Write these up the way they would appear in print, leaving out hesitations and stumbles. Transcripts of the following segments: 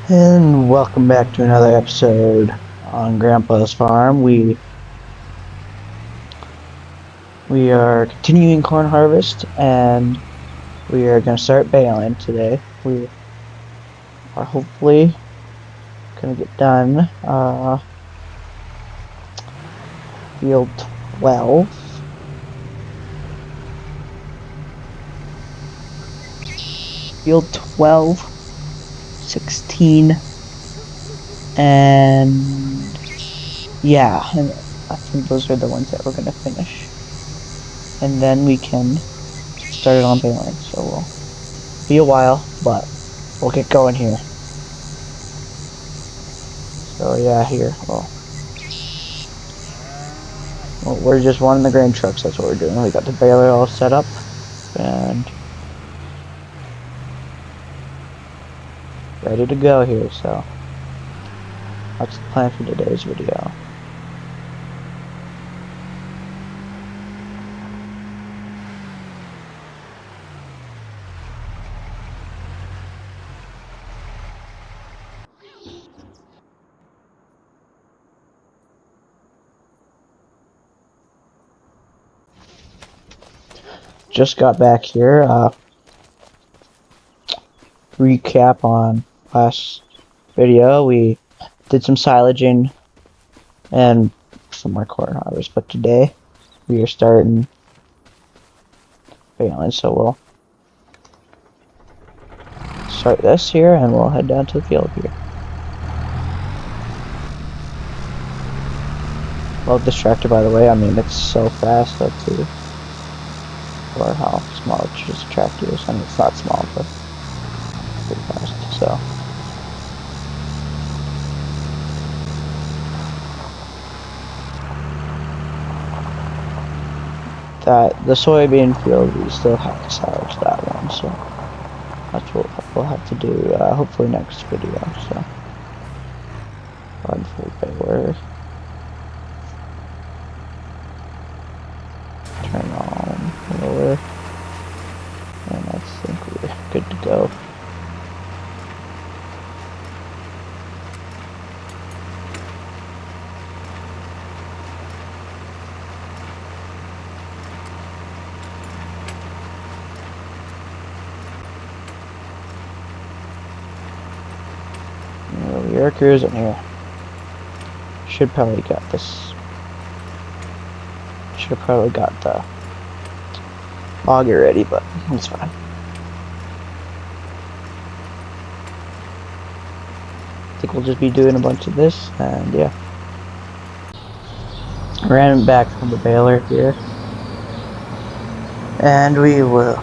And welcome back to another episode on Grandpa's Farm. We are continuing corn harvest, and we are going to start baling today. We are hopefully going to get done field 12, field 12, 16, and yeah, and I think those are the ones that we're going to finish. And then we can start it on baling, so we'll be a while, but we'll get going here. So yeah, here, well, we're just wanting the grain trucks, that's what we're doing. We got the baler all set up, and ready to go here, so that's the plan for today's video. Just got back here, recap on last video. We did some silaging and some more corn harvest, but today we are starting baling, so we'll start this here and we'll head down to the field here. Love this tractor, by the way. I mean, it's so fast though too, for how small this tractor is. I mean, it's not small, but pretty fast, so. The soybean field, we still have to salvage that one, so that's what we'll have to do, hopefully next video, so. Run full baler. Turn on lower, and I think we're good to go. We are cruising here. Should probably got this. Should have probably got the auger ready, but it's fine. I think we'll just be doing a bunch of this, and yeah. Ran back from the baler here, and we will.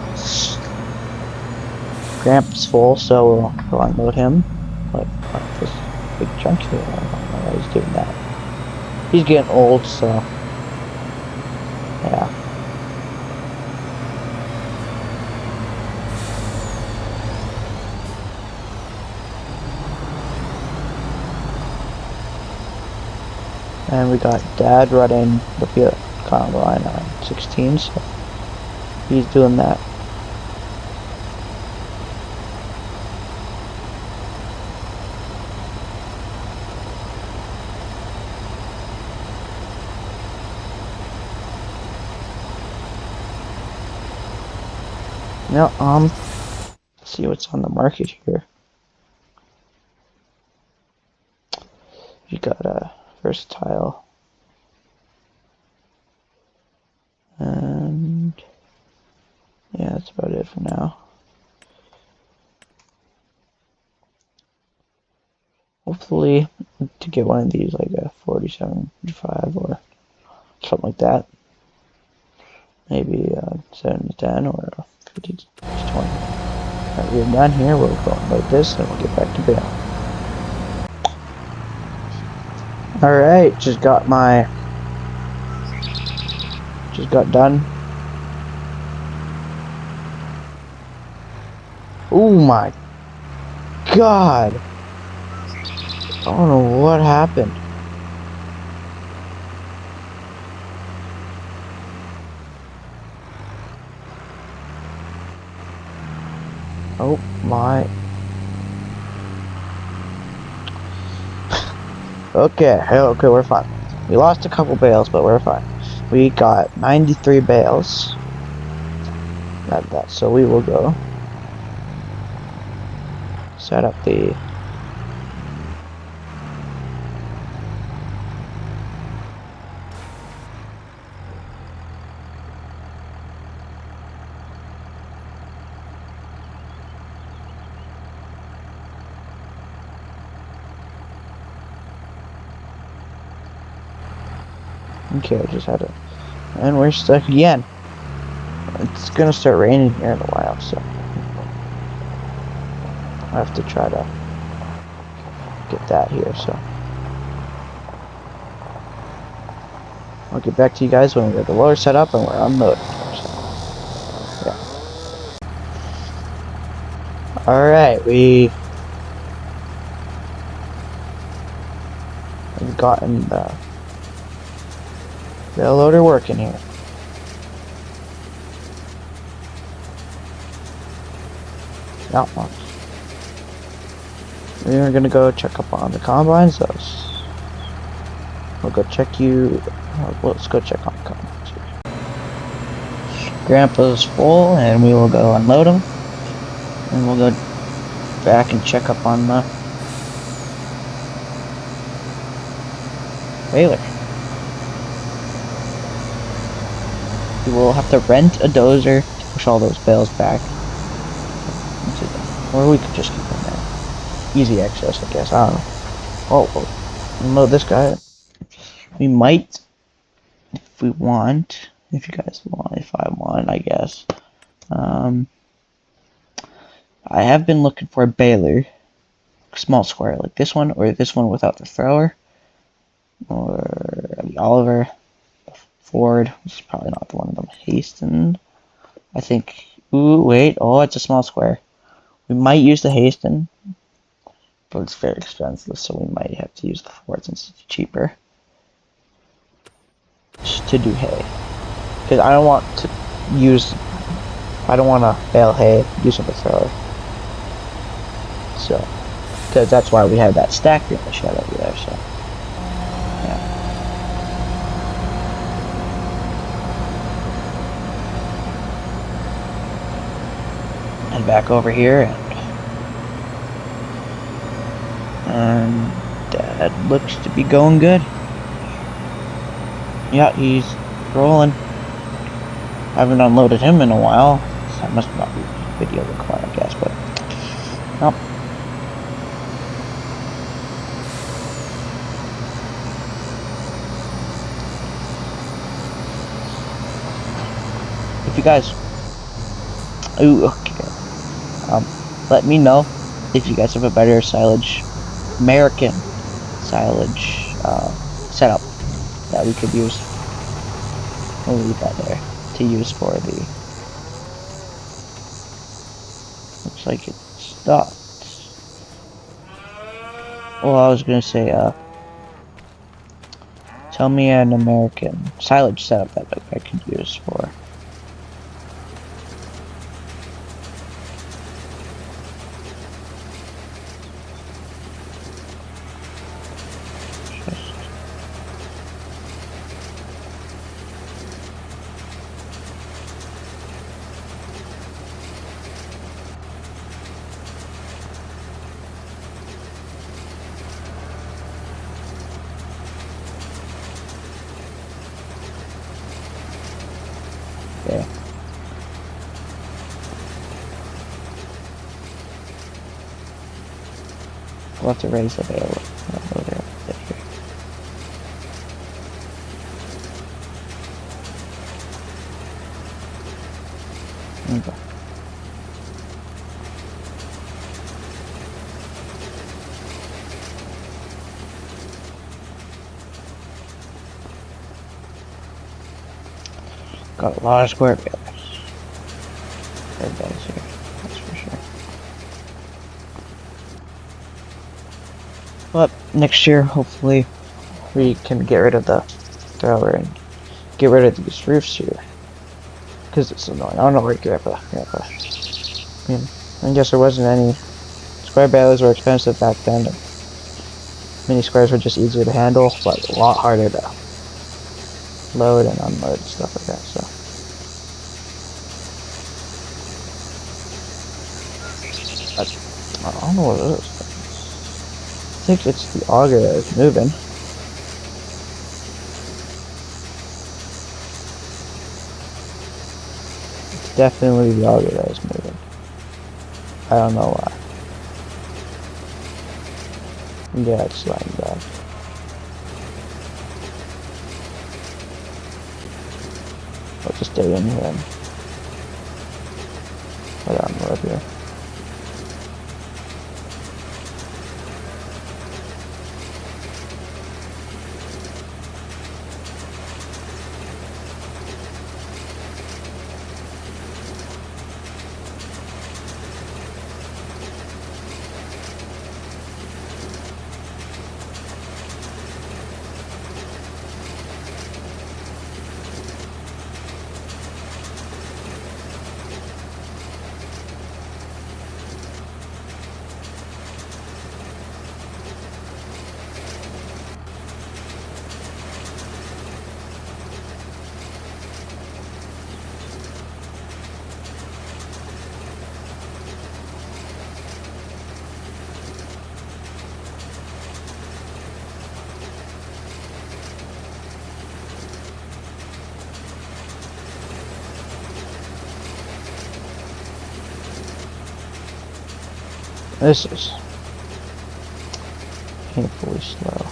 Grandpa's full, so we'll unload him. Like this big chunk here. I don't know why he's doing that. He's getting old, so yeah. And we got Dad running the field combine on 16, so he's doing that. Now, let's see what's on the market here. You got a versatile, and yeah, that's about it for now. Hopefully, to get one of these, like a 47.5 or something like that. Maybe 7 to 10 or 50 to 20. Alright, we're done here. We'll go like this, and we'll get back to bale. Alright, just got done. Oh my god! I don't know what happened. Oh my. Okay, we're fine. We lost a couple bales, but we're fine. We got 93 bales. Not that, so we will go set up the okay, I just had to, and we're stuck again. It's gonna start raining here in a while, so I have to try to get that here, so I'll get back to you guys when we get the loader set up and we're unloading. So, yeah. Alright, we've gotten the bale loader working here. Not much. We're gonna go check up on the combines. We'll go check you. Well, let's go check on the combines here. Grandpa's full, and we will go unload them, and we'll go back and check up on the baler. We will have to rent a dozer to push all those bales back, or we could just keep them there. Easy access, I guess. I don't know. Oh, we'll unload this guy. We might, if we want, if you guys want, if I want, I guess. I have been looking for a baler, small square like this one, or this one without the thrower, or the Oliver, Ford, which is probably not the one of them, Haston, I think. Ooh, wait, oh, it's a small square. We might use the Haston, but it's very expensive, so we might have to use the Ford since it's cheaper to do hay. Because I don't want to bale hay using the thrower. So, because that's why we have that stack in the shed over there, so, yeah. And back over here, and Dad looks to be going good. Yeah, he's rolling. Haven't unloaded him in a while. That must not be video recording, I guess, but nope. If you guys, let me know if you guys have a better silage, American silage setup that we could use. We'll leave that there to use for the. Looks like it stopped. Well, I was gonna say, tell me an American silage setup that I could use for. Yeah. We'll have to raise the bale over there. Okay. Got a lot of square balers. Everybody's here, that's for sure. But next year, hopefully, we can get rid of the thrower and get rid of these roofs here. Because it's annoying. I don't know where Grandpa. I guess there wasn't any. Square balers were expensive back then. Mini squares were just easier to handle, but a lot harder to load and unload and stuff like that. So I don't know what it is. I think it's the auger that is moving. It's definitely the auger that is moving. I don't know why. Yeah, it's sliding back. I'll just stay in here and let it unload here. This is painfully slow.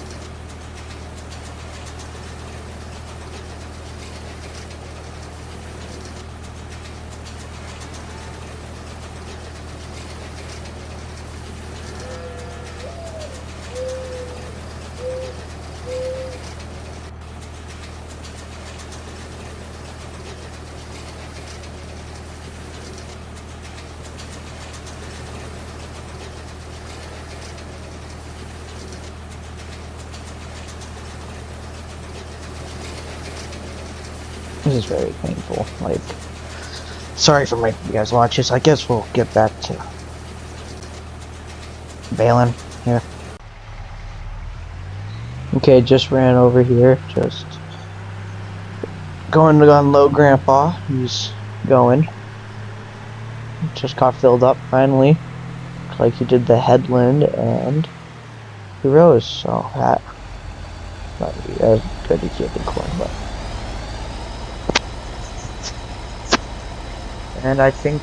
This is very painful. Like, sorry for making you guys watch this. I guess we'll get back to Baling here. Okay, just ran over here. Just going to unload Grandpa. He's going. Just got filled up finally. Looks like he did the headland and he rose. So that might be good to keep in coin, but. And I think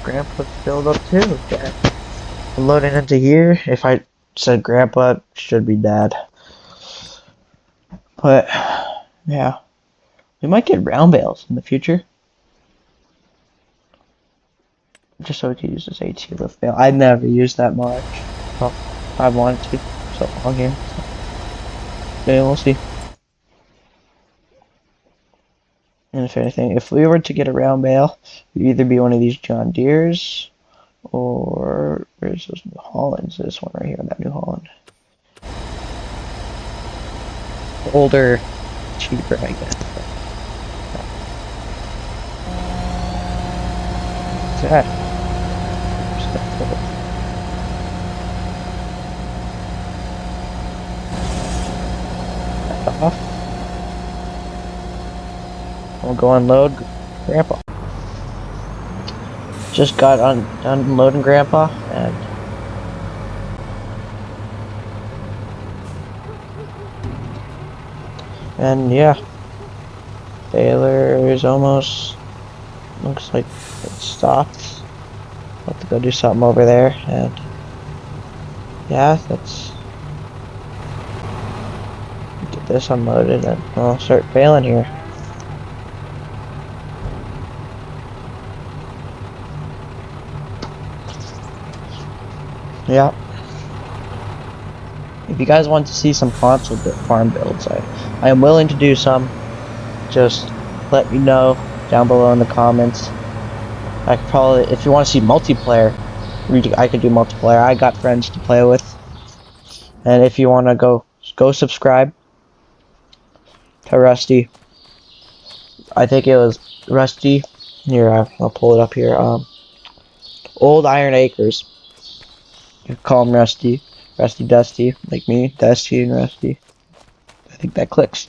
Grandpa's filled up too. Okay. I'm loading into here. If I said Grandpa, it should be Dad. But yeah, we might get round bales in the future. Just so we can use this AT lift bale. I never used that much. Well, I wanted to. So long here. So. Yeah, we'll see. And if anything, if we were to get a round bale, it would either be one of these John Deeres, or where's those New Hollands? This one right here, that New Holland. Older, cheaper, I guess. What's that? Off. We'll go unload Grandpa. Just got done unloading Grandpa, and yeah, baler is almost, looks like it stopped. I'll have to go do something over there, and yeah, that's, get this unloaded and I'll start baling here. Yeah. If you guys want to see some console farm builds, I am willing to do some. Just let me know down below in the comments. I could probably, if you want to see multiplayer, I could do multiplayer. I got friends to play with. And if you want to go subscribe to Rusty. I think it was Rusty. Here, I'll pull it up here. Old Iron Acres. You call him Rusty. Rusty Dusty, like me, Dusty and Rusty. I think that clicks.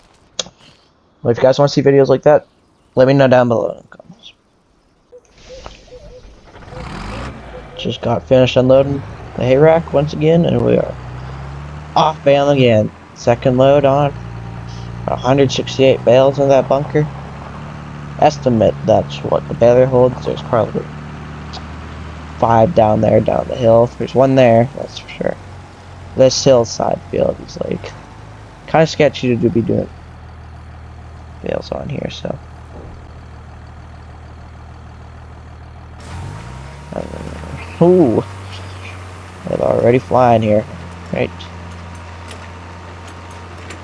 Well, if you guys want to see videos like that, let me know down below in the comments. Just got finished unloading the hay rack once again, and we are off baling again. Second load on. 168 bales in that bunker. Estimate that's what the baler holds. There's probably 5 down there, down the hill. There's one there, that's for sure. This hillside field is like kind of sketchy to be doing bales on here, so. Ooh, they're already flying here. Right.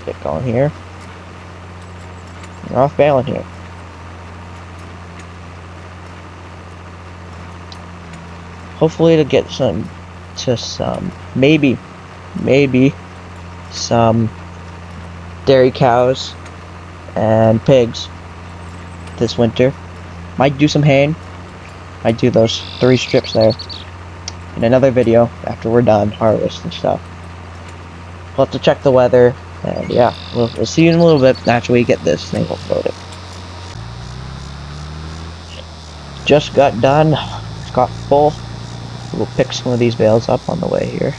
Get going here. We're off baling here. Hopefully to get some, maybe some dairy cows and pigs this winter. Might do some haying. Might do those 3 strips there in another video after we're done harvest and stuff. We'll have to check the weather, and yeah, we'll see you in a little bit after we get this thing loaded. Just got done. It's got full. We'll pick some of these bales up on the way here.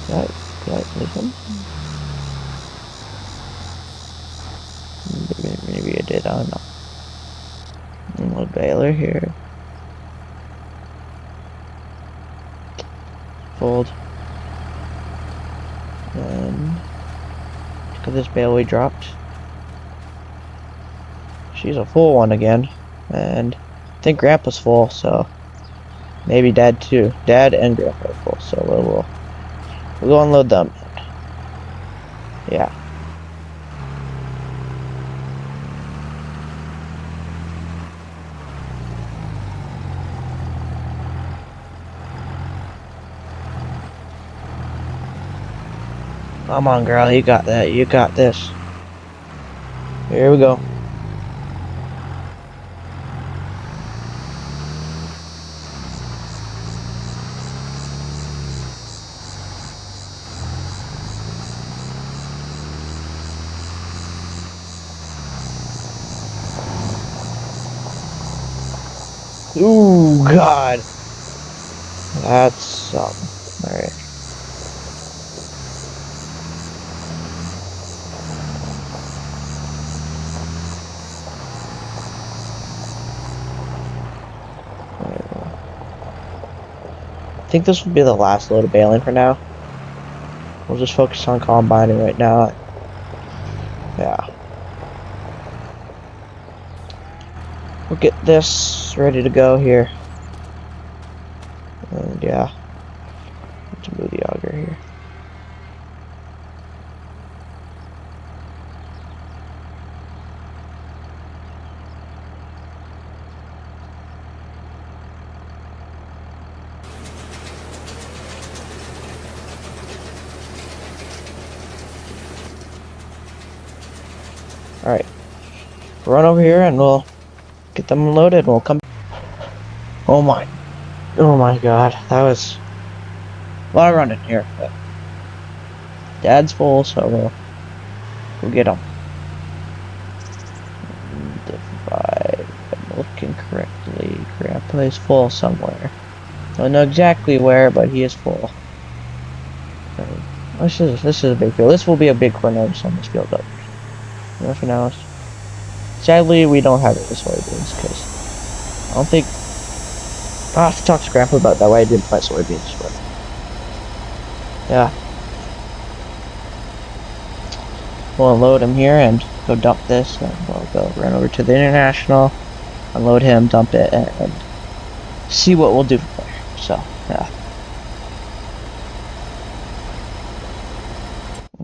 Did I leave them? Maybe I did, I don't know. A little baler here. Fold. And look at this bale we dropped. She's a full one again. And I think Grandpa's full, so maybe Dad too. Dad and Grandpa are full, so we'll go unload them. Yeah. Come on, girl, you got that. You got this. Here we go. Ooh, God. That's something. Alright. I think this will be the last load of baling for now. We'll just focus on combining right now. Yeah. We'll get this ready to go here. And yeah. Let's move the auger here. Alright. Run over here and we'll get them loaded and we'll come. Oh my God, that was a lot of running here, but Dad's full, so we'll get them. And if I'm looking correctly, Grandpa is full somewhere. I don't know exactly where, but he is full. This is a big field. This will be a big corn notice on this field up. Nothing else. Sadly, we don't have any soybeans because I don't think. I'll have to talk to Grandpa about that. Why I didn't plant soybeans, but yeah. We'll unload him here and go dump this, and we'll go run over to the International, unload him, dump it, and see what we'll do from there. So yeah.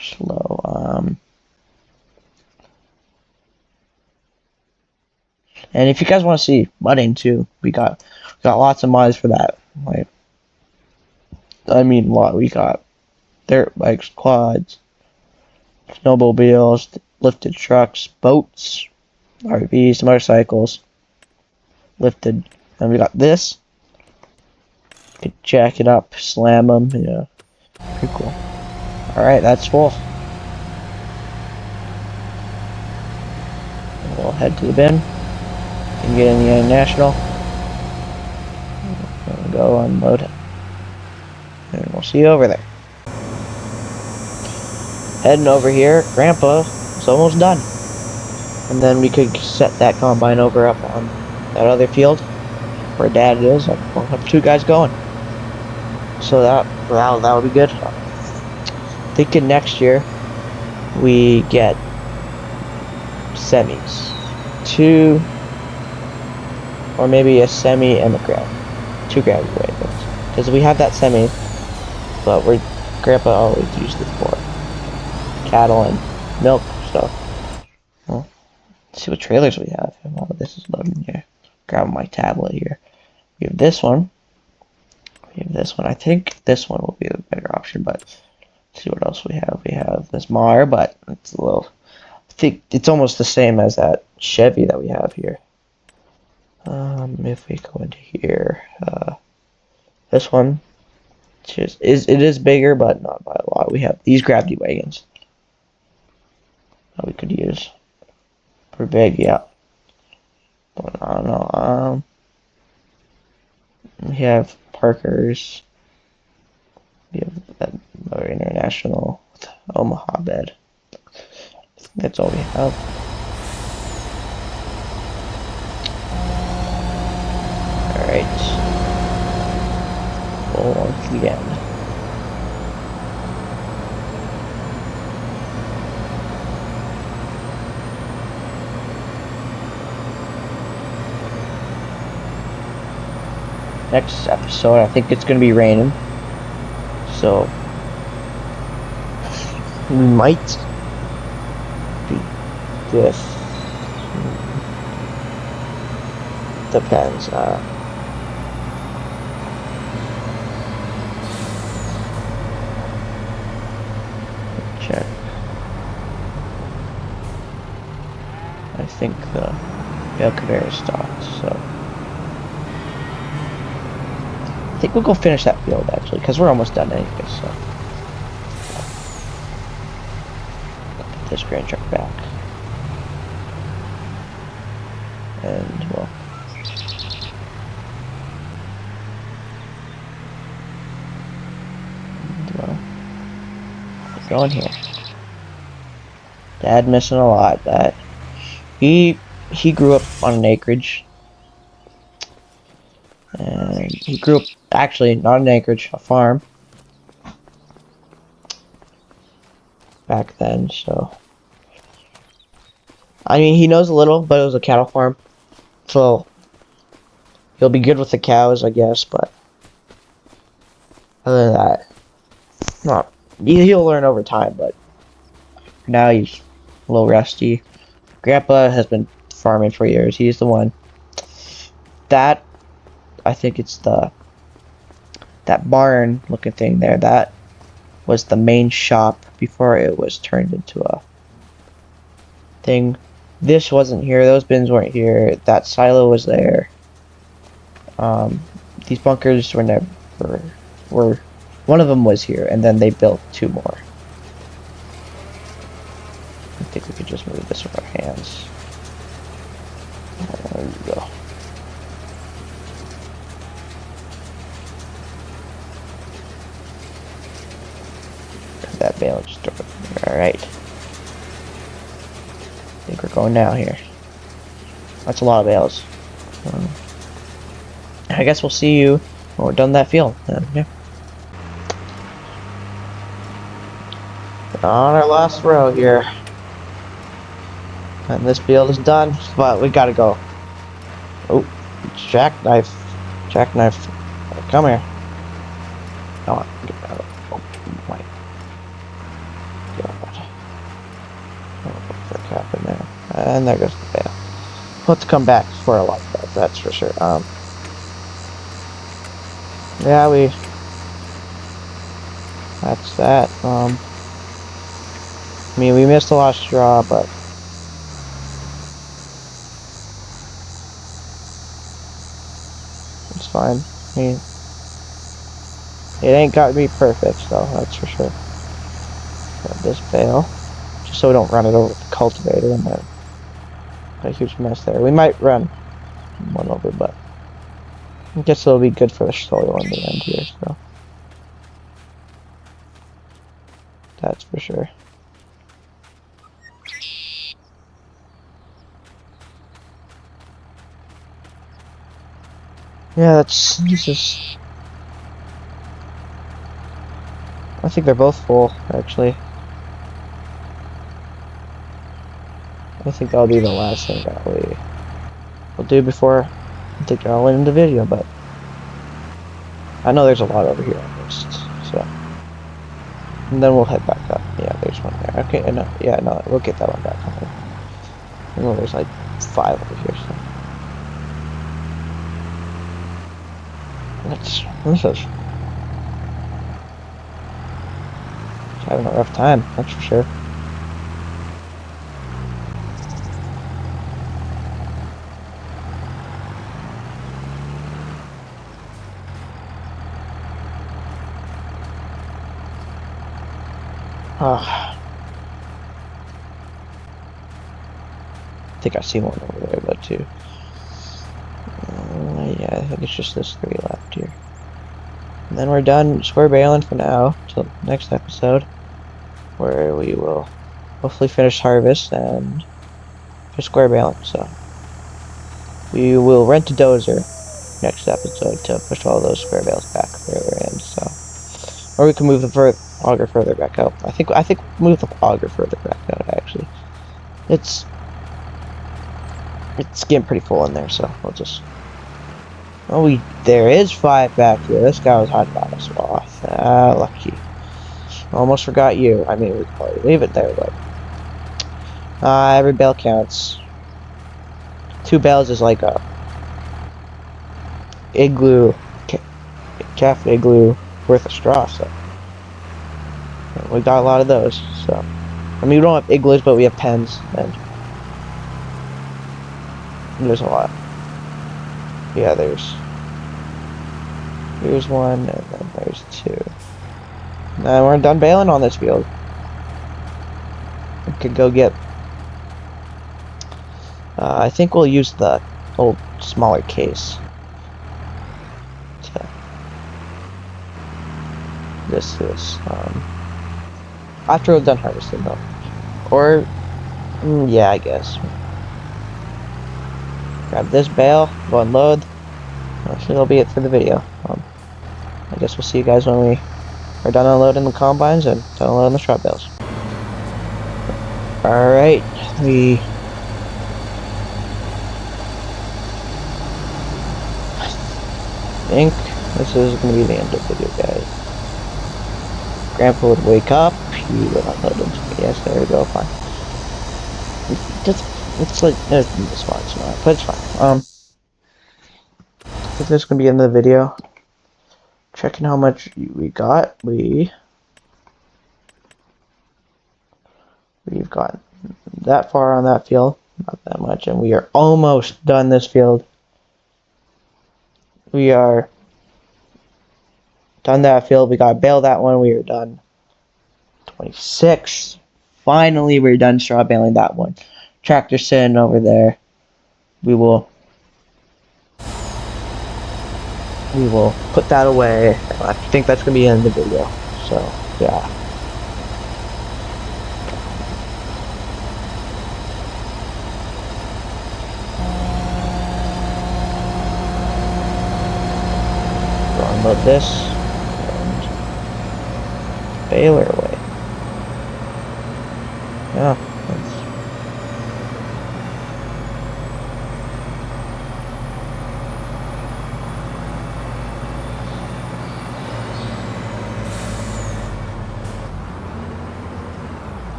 Slow. And if you guys want to see mudding too, we got lots of mods for that. Like, I mean, lot. We got dirt bikes, quads, snowmobiles, lifted trucks, boats, RVs, motorcycles, lifted. And we got this. Could jack it up, slam them, yeah. Pretty cool. Alright, that's full. We'll head to the bin and get in the international. And go unload it. And we'll see you over there. Heading over here, Grandpa is almost done. And then we could set that combine over up on that other field where Dad is. We'll have 2 guys going. So that would be good. Thinking next year we get semis. 2 or maybe a semi and a grab. 2 grab wagons. Because we have that semi, but Grandpa always used it for cattle and milk stuff. Well, let's see what trailers we have. All of this is loading here. Grab my tablet here. We have this one. We have this one. I think this one will be a better option, but let's see what else we have. We have this Mar, but it's a little. I think it's almost the same as that Chevy that we have here. If we go into here, this one it is bigger, but not by a lot. We have these gravity wagons that we could use. Pretty big, yeah. But I don't know. We have Parker's. We have another international with Omaha bed. I think that's all we have. Alright. Once again. Next episode, I think it's gonna be raining, so we might be this. Depends. Check. I think the bale conveyor stopped, so. I think we'll go finish that field actually, because we're almost done anyway, so. Put this grand truck back. And, well. Going here. Dad missing a lot. That he grew up on an acreage. And he grew up, actually, not an acreage, a farm. Back then, so. I mean, he knows a little, but it was a cattle farm. So, he'll be good with the cows, I guess, but. Other than that, not. He'll learn over time, but. Now he's a little rusty. Grandpa has been farming for years. He's the one. That. I think it's that barn looking thing there, that was the main shop before it was turned into a thing. This wasn't here, those bins weren't here, that silo was there. These bunkers were never, one of them was here, and then they built 2 more. I think we could just move this with our hands. There we go. That bale just over. Alright. I think we're going down here. That's a lot of bales. I guess we'll see you when we're done that field. Yeah. On our last row here. And this field is done, but we gotta go. Oh, jackknife. Jackknife. Come here. Come on, get out. Oh, my. Put a cap in there. And there goes the bale. We'll have to come back for a lot of that, that's for sure. Yeah, that's that. I mean, we missed a lot of straw, but it's fine. I mean, It ain't got to be perfect, though, that's for sure. Grab this bale, just so we don't run it over with the cultivator and then a huge mess there. We might run one over, but I guess it'll be good for the soil in the end here, so that's for sure. Yeah, that's just. I think they're both full, actually. I think that'll be the last thing that we'll do before I think I'll end the video, but I know there's a lot over here on this, so. And then we'll head back up. Yeah, there's one there. Okay, no, yeah, no, we'll get that one back up. I know there's like 5 over here, so. This is having a rough time, that's for sure. I think I see one over there, though, too. Yeah, I think it's just this 3 left here. And then we're done square baling for now, till next episode, where we will hopefully finish harvest and just square baling. So we will rent a dozer next episode to push all those square bales back further in. So, or we can move the auger further back out. I think move the auger further back out. Actually, it's getting pretty full in there, so we'll just. Oh, there is 5 back here. This guy was hot about a swath. Ah, lucky. Almost forgot you. I mean, we could probably leave it there, but every bale counts. 2 bales is like a igloo, calf igloo worth of straw. So we got a lot of those. So I mean, we don't have igloos, but we have pens, and there's a lot. Yeah, here's 1, and then there's 2. And then we're done baling on this field. We could go get. I think we'll use the old smaller case. To this. After we're done harvesting, though. Or, yeah, I guess. Grab this bale, go unload. That'll be it for the video. I guess we'll see you guys when we are done unloading the combines and done unloading the straw bales. Alright, I think this is going to be the end of the video, guys. Grandpa would wake up, he would unload them to me. Yes, there we go, fine. It's like, it's fine, but it's fine. I think this is going to be the end of the video. Checking how much we got. We've gotten that far on that field, not that much, and we are almost done this field. We are done that field. We got to bale that one. We are done 26. Finally, we're done straw baling that one. Tractor sitting over there. We will put that away. I think that's going to be the end of the video. So, yeah. Go unload this. And baler away. Yeah.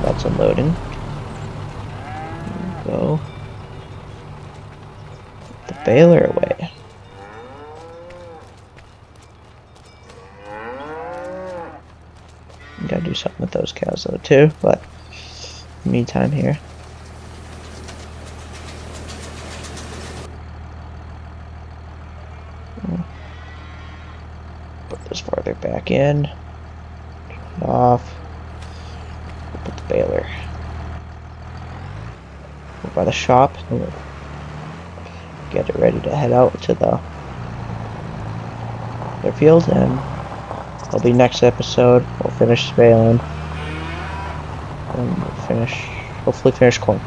That's unloading. Go. Put the baler away. Gotta do something with those cows though too, but meantime here. back in, turn it off, put the baler by the shop, and we'll get it ready to head out to the airfield, and that'll be next episode. We'll finish baling, and we'll hopefully finish corn.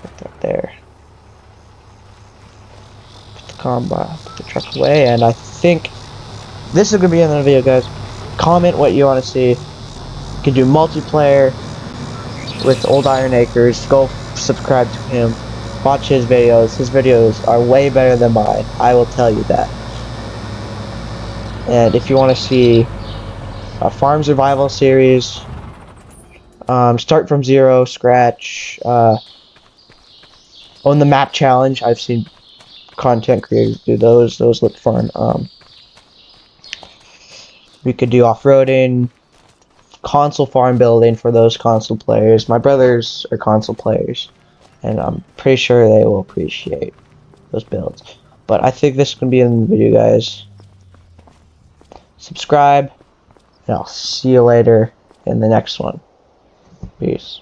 Put that there. Put the combine, put the truck away, and I think this is gonna be the end of the video, guys. Comment what you want to see. You can do multiplayer with Old Iron Acres. Go subscribe to him. Watch his videos. His videos are way better than mine. I will tell you that. And if you want to see a farm survival series, start from zero, scratch, on the map challenge, I've seen content creators do those. Those look fun. We could do off-roading, console farm building for those console players. My brothers are console players, and I'm pretty sure they will appreciate those builds. But I think this is going to be in the video, guys. Subscribe, and I'll see you later in the next one. Peace.